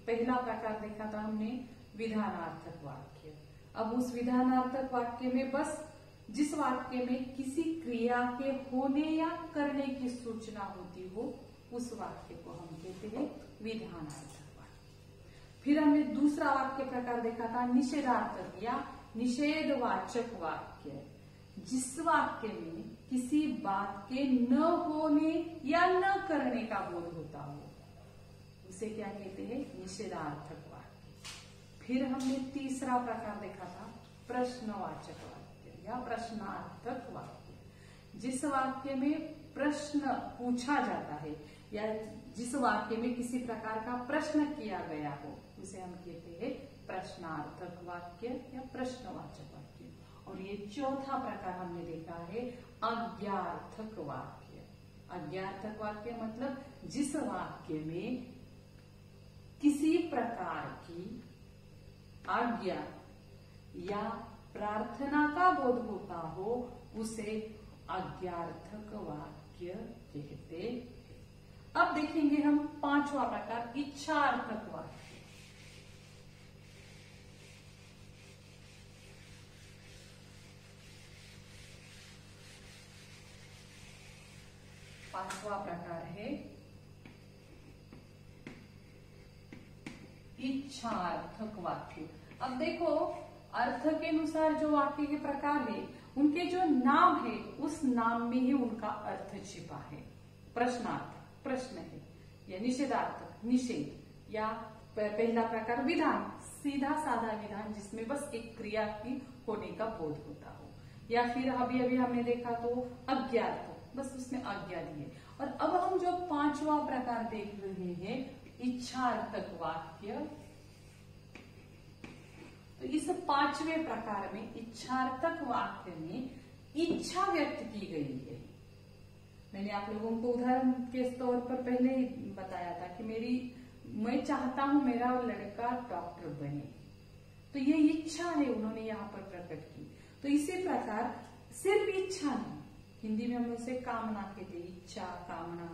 पहला प्रकार देखा था हमने विधानार्थक वाक्य। अब उस विधानार्थक वाक्य में बस जिस वाक्य में किसी क्रिया के होने या करने की सूचना होती हो उस वाक्य को हम कहते हैं विधानार्थक वाक्य। फिर हमने दूसरा वाक्य प्रकार देखा था निषेधार्थक या निषेधवाचक वाक्य, जिस वाक्य में किसी बात के न होने या न करने का बोध होता हो, उसे क्या कहते हैं? निषेधार्थक वाक्य। फिर हमने तीसरा प्रकार देखा था प्रश्नवाचक वाक्य या प्रश्नार्थक वाक्य, जिस वाक्य में प्रश्न पूछा जाता है या जिस वाक्य में किसी प्रकार का प्रश्न किया गया हो, उसे हम कहते हैं प्रश्नार्थक वाक्य या प्रश्नवाचक वाक्य। और ये चौथा प्रकार हमने देखा है आज्ञार्थक वाक्य। आज्ञार्थक वाक्य मतलब जिस वाक्य में किसी प्रकार की आज्ञा या प्रार्थना का बोध होता हो, उसे आज्ञार्थक वाक्य कहते हैं। अब देखेंगे हम पांचवा प्रकार इच्छार्थक वाक्य। पांचवा प्रकार है इच्छार्थक वाक्य। अब देखो, अर्थ के अनुसार जो वाक्य के प्रकार है, उनके जो नाम है उस नाम में ही उनका अर्थ छिपा है। प्रश्नार्थक प्रश्न है, या निषेधार्थक निषेध, या पहला प्रकार विधान, सीधा साधा विधान जिसमें बस एक क्रिया की होने का बोध होता हो, या फिर अभी अभी हमने देखा तो अज्ञार्थक, बस उसने आज्ञा दी है। और अब हम जो पांचवा प्रकार देख रहे हैं इच्छार्थक वाक्य, तो इस पांचवें प्रकार में इच्छार्थक वाक्य में इच्छा व्यक्त की गई है। मैंने आप लोगों को उदाहरण के तौर पर पहले ही बताया था कि मैं चाहता हूं मेरा लड़का डॉक्टर बने, तो ये इच्छा है उन्होंने यहाँ पर प्रकट की। तो इसी प्रकार सिर्फ इच्छा नहीं, हिंदी में हम उसे कामना कहते, इच्छा, कामना,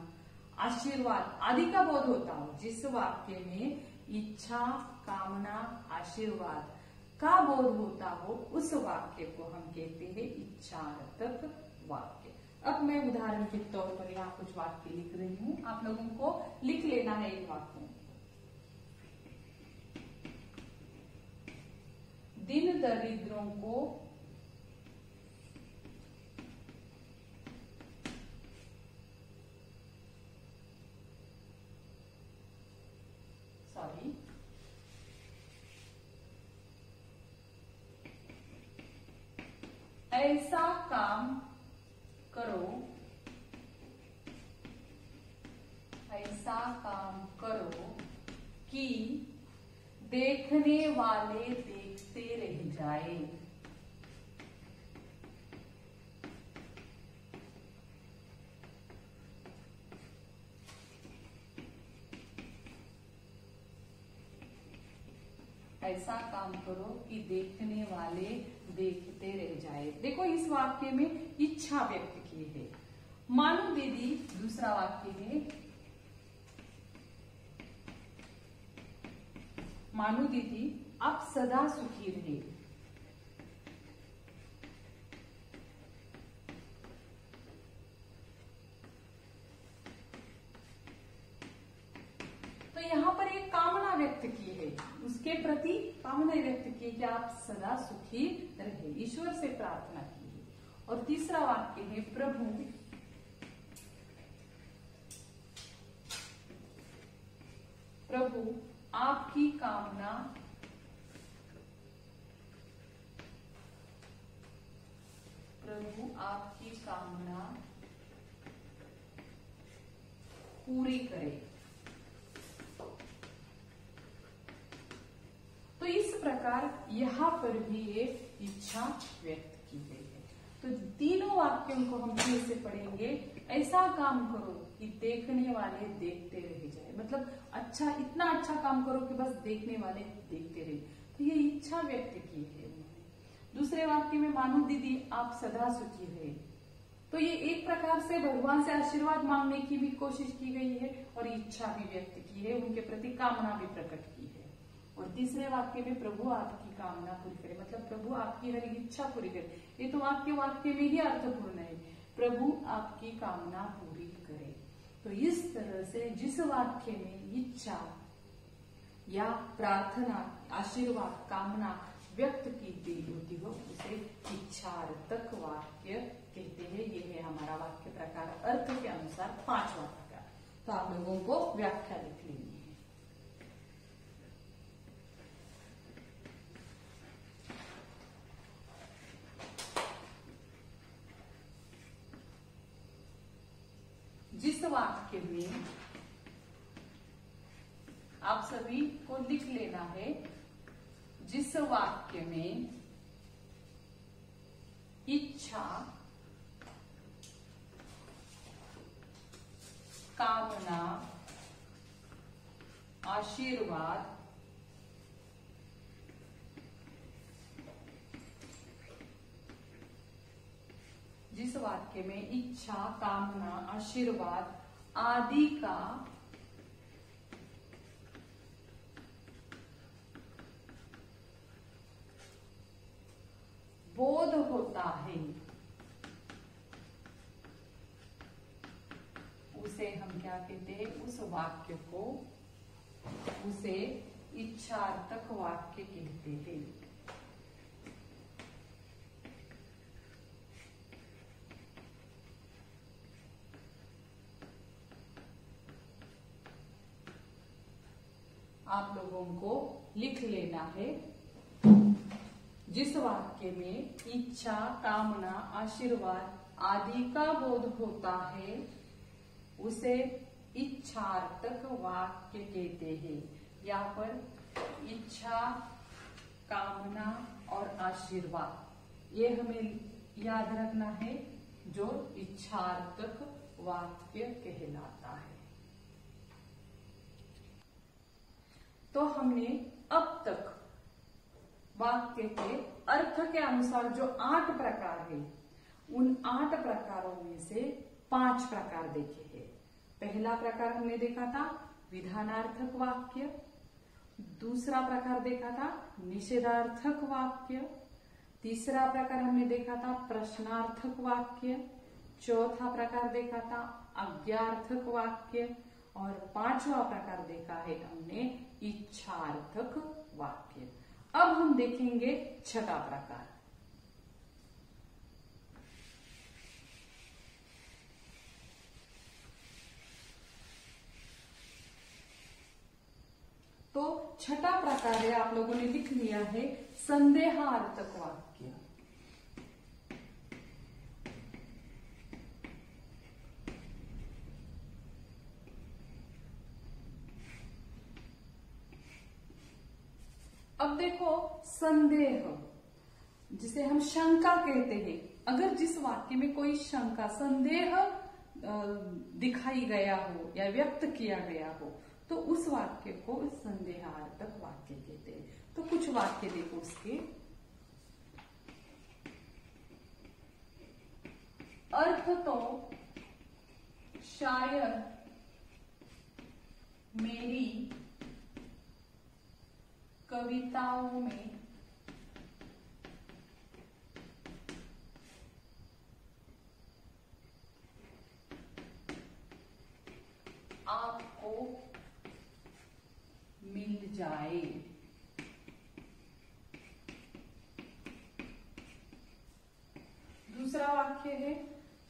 आशीर्वाद आदि का बोध होता हो, जिस वाक्य में इच्छा, कामना, आशीर्वाद का बोध होता हो, उस वाक्य को हम कहते हैं इच्छार्थक वाक्य। अब मैं उदाहरण के तौर पर यहाँ कुछ वाक्य लिख रही हूँ, आप लोगों को लिख लेना है इन वाक्यों को। दिन दरिद्रों को ऐसा काम करो, ऐसा काम करो कि देखने वाले देखते रह जाए। ऐसा काम करो कि देखने वाले देखते रह जाए। देखो, इस वाक्य में इच्छा व्यक्त की है। मानो दीदी, दूसरा वाक्य है, मानो दीदी आप सदा सुखी रहे। तो यहाँ पर एक कामना व्यक्त की है, उसके प्रति कामना व्यक्त की कि आप सदा सुखी रहे, ईश्वर से प्रार्थना की है। और तीसरा वाक्य है प्रभु आपकी कामना पूरी करे। तो इस प्रकार यहाँ पर भी एक इच्छा व्यक्त की गई है। तो तीनों वाक्यों को हम फिर से पढ़ेंगे। ऐसा काम करो कि देखने वाले देखते रह जाए, मतलब अच्छा, इतना अच्छा काम करो कि बस देखने वाले देखते रहे। तो ये इच्छा व्यक्त की है उन्होंने। दूसरे वाक्य में मानो दीदी आप सदा सुखी रहे, तो ये एक प्रकार से भगवान से आशीर्वाद मांगने की भी कोशिश की गई है और इच्छा भी व्यक्त की है, उनके प्रति कामना भी प्रकट की है। और तीसरे वाक्य में प्रभु आपकी कामना पूरी करे, मतलब प्रभु आपकी हर इच्छा पूरी करे। ये तो वाक्य में ही अर्थपूर्ण है, प्रभु आपकी कामना पूरी करे। तो इस तरह से जिस वाक्य में इच्छा या प्रार्थना, आशीर्वाद, कामना व्यक्त की गई होती हो उसे इच्छार्थक वाक्य कहते हैं। ये है हमारा वाक्य प्रकार अर्थ के अनुसार 5वां प्रकार। तो आप लोगों को व्याख्या लिख लेनी है। जिस वाक्य में आप सभी को लिख लेना है, जिस वाक्य में इच्छा, कामना, आशीर्वाद, जिस वाक्य में इच्छा, कामना, आशीर्वाद आदि का बोध होता है उसे हम क्या कहते हैं? उस वाक्य को उसे इच्छार्थक वाक्य कहते हैं। आप लोगों को लिख लेना है, जिस वाक्य में इच्छा, कामना, आशीर्वाद आदि का बोध होता है उसे इच्छार्थक वाक्य कहते हैं। यहाँ पर इच्छा, कामना और आशीर्वाद ये हमें याद रखना है, जो इच्छार्थक वाक्य कहलाता है। तो हमने अब तक वाक्य के अर्थ के अनुसार जो 8 प्रकार है, उन 8 प्रकारों में से 5 प्रकार देखे हैं। पहला प्रकार हमने देखा था विधानार्थक वाक्य, दूसरा प्रकार देखा था निषेधार्थक वाक्य, तीसरा प्रकार हमने देखा था प्रश्नार्थक वाक्य, चौथा प्रकार देखा था आज्ञार्थक वाक्य और 5वां प्रकार देखा है हमने इच्छार्थक वाक्य। अब हम देखेंगे 6वां प्रकार। तो 6वां प्रकार है, आप लोगों ने लिख लिया है, संदेहार्थक वाक्य। अब देखो, संदेह जिसे हम शंका कहते हैं, अगर जिस वाक्य में कोई शंका, संदेह दिखाई गया हो या व्यक्त किया गया हो तो उस वाक्य को संदेहार्थक वाक्य कहते हैं। तो कुछ वाक्य देखो उसके। अर्थ तो शायद मेरी कविताओं में आपको मिल जाए। दूसरा वाक्य है,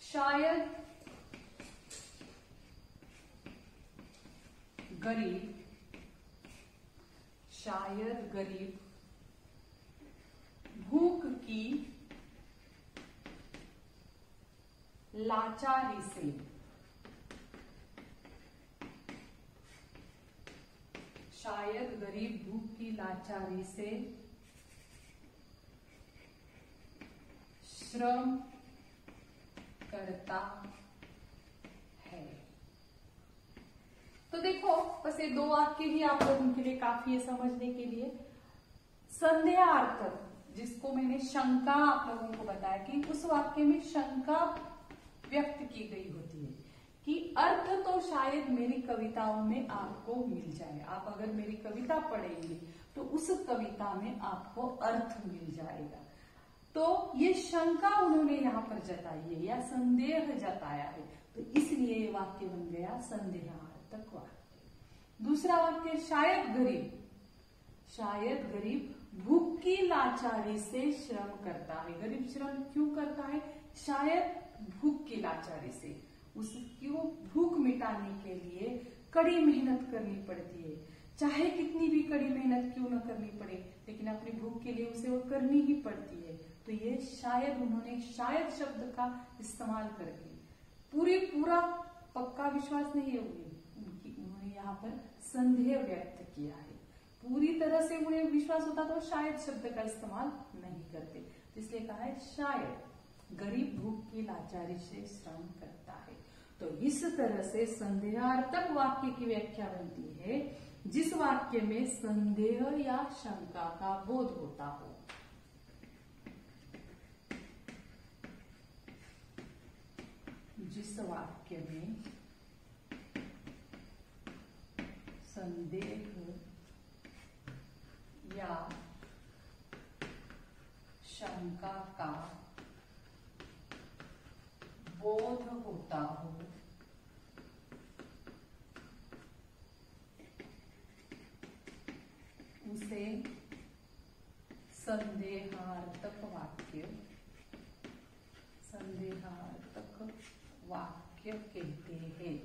शायद गरीब भूख की लाचारी से श्रम करता है। तो देखो, बस ये 2 वाक्य ही आप लोगों के लिए काफी है समझने के लिए। संदेहार्थक, जिसको मैंने शंका आप लोगों को बताया कि उस वाक्य में शंका व्यक्त की गई होती है कि अर्थ तो शायद मेरी कविताओं में आपको मिल जाए। आप अगर मेरी कविता पढ़ेंगे तो उस कविता में आपको अर्थ मिल जाएगा। तो ये शंका उन्होंने यहाँ पर जताई है या संदेह जताया है, तो इसलिए ये वाक्य बन गया संदेहार्थक वाक्य। दूसरा वाक्य, शायद गरीब, शायद गरीब भूख की लाचारी से श्रम करता है। गरीब श्रम क्यों करता है? शायद भूख की लाचारी से, उसकी भूख मिटाने के लिए कड़ी मेहनत करनी पड़ती है। चाहे कितनी भी कड़ी मेहनत क्यों न करनी पड़े, लेकिन अपनी भूख के लिए उसे वो करनी ही पड़ती है। तो ये शायद, उन्होंने शायद शब्द का इस्तेमाल करके पूरा पक्का विश्वास नहीं है उन्होंने यहाँ पर संदेह व्यक्त किया है। पूरी तरह से उन्हें विश्वास होता तो शायद शब्द का इस्तेमाल नहीं करते, इसलिए कहा है शायद गरीब भूख की लाचारी से श्रम करता है। तो इस तरह से संदेहार्थक वाक्य की व्याख्या बनती है जिस वाक्य में संदेह या शंका का बोध होता हो। जिस वाक्य में संदेह या शंका का बोध होता हो, उसे संदेहार्थक वाक्य कहते हैं।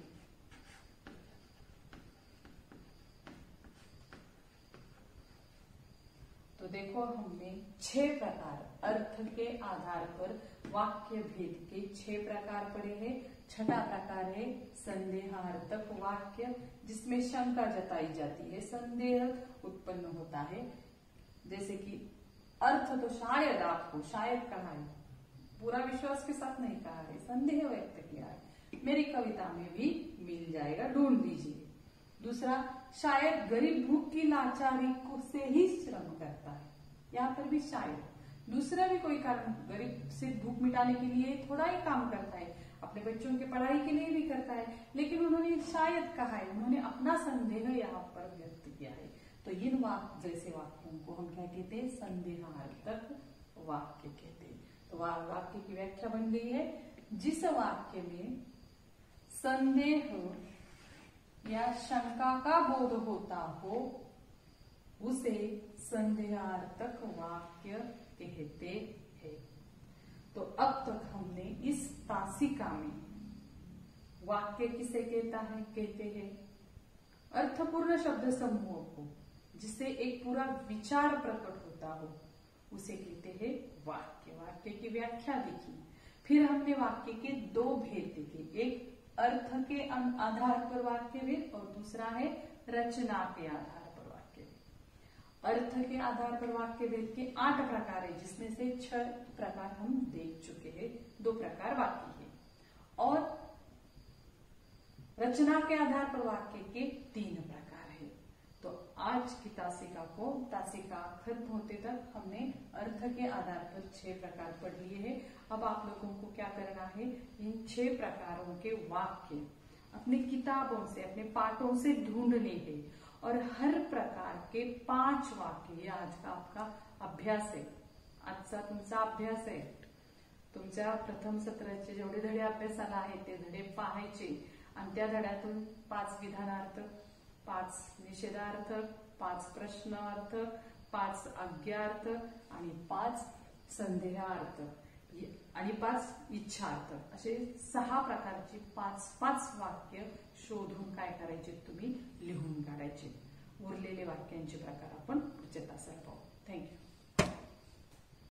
तो देखो, हमने 6 प्रकार अर्थ के आधार पर वाक्य भेद के 6 प्रकार पढ़े हैं। छठा प्रकार है संदेहार्थक वाक्य, जिसमें शंका जताई जाती है, संदेह उत्पन्न होता है। जैसे कि अर्थ तो शायद, आपको शायद कहा है, पूरा विश्वास के साथ नहीं कहा है, संदेह व्यक्त किया है। मेरी कविता में भी मिल जाएगा, ढूंढ लीजिए। दूसरा, शायद गरीब भूख की लाचारी को से ही श्रम करता है, यहाँ पर भी शायद। दूसरा भी कोई कारण, गरीब सिर्फ भूख मिटाने के लिए थोड़ा ही काम करता है, अपने बच्चों की पढ़ाई के लिए भी करता है, लेकिन उन्होंने शायद कहा है, उन्होंने अपना संदेह यहाँ पर व्यक्त किया है। तो इन वाक्य जैसे वाक्यों को हम क्या कहते हैं? संदेहार्थक वाक्य कहते हैं। तो वाक्य की व्याख्या बन गई है, जिस वाक्य में संदेह या शंका का बोध होता हो उसे संदेहार्थक वाक्य कहते हैं। तो अब तक हमने इस तासिका में वाक्य किसे कहते हैं? अर्थपूर्ण शब्द समूह को, जिससे एक पूरा विचार प्रकट होता हो, उसे कहते हैं वाक्य। वाक्य की व्याख्या देखी, फिर हमने वाक्य के 2 भेद देखे, एक अर्थ के आधार पर वाक्य भेद और दूसरा है रचना के आधार पर वाक्य भेद। अर्थ के आधार पर वाक्य भेद के 8 प्रकार है, जिसमें से 6 प्रकार हम देख चुके हैं, 2 प्रकार बाकी है। और रचना के आधार पर वाक्य के 3 प्रकार है। तो आज की तासिका खत्म होते तक हमने अर्थ के आधार पर 6 प्रकार पढ़ लिए हैं। अब आप लोगों को क्या करना है? इन 6 प्रकारों के वाक्य अपनी किताबों से, अपने पाठों से ढूंढने हैं और हर प्रकार के 5 वाक्य, ये आज का आपका अभ्यास आहे. आजचा तुमचा अभ्यास आहे. तुमच्या प्रथम सत्राचे जेवढे धडे अभ्यासाला आहेत ते धडे पाहायचे आणि त्या धड्यातून 5 विधानार्थ, 5 निषेधार्थ, 5 प्रश्नार्थ, 5 आज्ञार्थ आणि 5 संदेहार्थ आणि 5 इच्छार्थ असे 6 प्रकारची 5 वाक्य शोधून काय करायचे तुम्ही लिहून काढायचे. उरलेले वाक्यांचे प्रकार आपण पुढच्या तासात पाहू. थँक्यू.